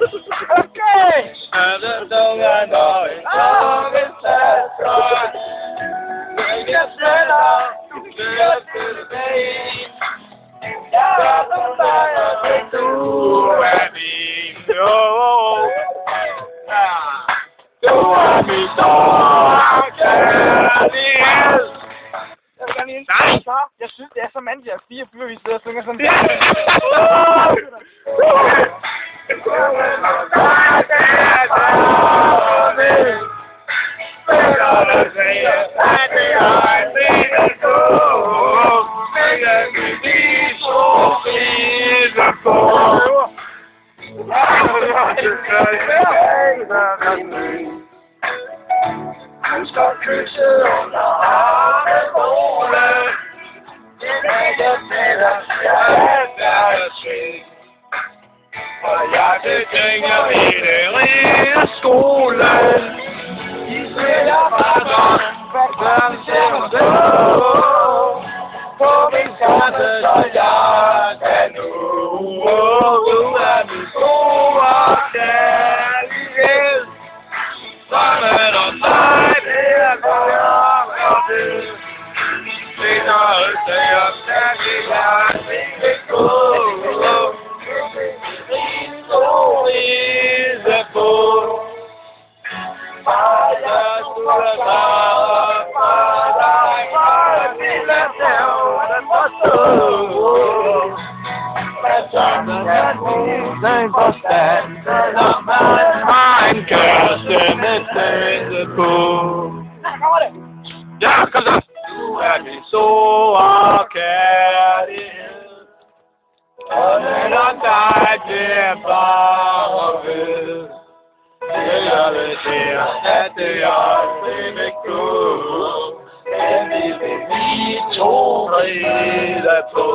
Okay! Den dunger når en klokke tager men jeg sælger, du bliver til det. Jeg er som dig, og du er min. Du er min store kærlighed. Nej! Jeg synes, det er så mandigt, at 4 fyre, vi sidder og synger sådan. Han skal kysse under armebolen. Jeg sætter sving. Og jeg tiltænger hele rideskolen. De sætter bare hvad ser mig så. På min karte, så jeg kan nu. Du er min store kærlighed. Sammen og dig, det er godt og det. Det er noget, jeg stærkt jeg vil gå. Min solide på. Far, jeg skulle tage fra dig. Far, vil jeg tage den forstå. Hvad sammen er min forstand, når man har en kæreste med sætte på. Ja, kom så! Du er min store kærlighed. Og netop dig bliver bare ved. Det jeg vil se, at det aldrig vil gå. Men vi vil to ride på.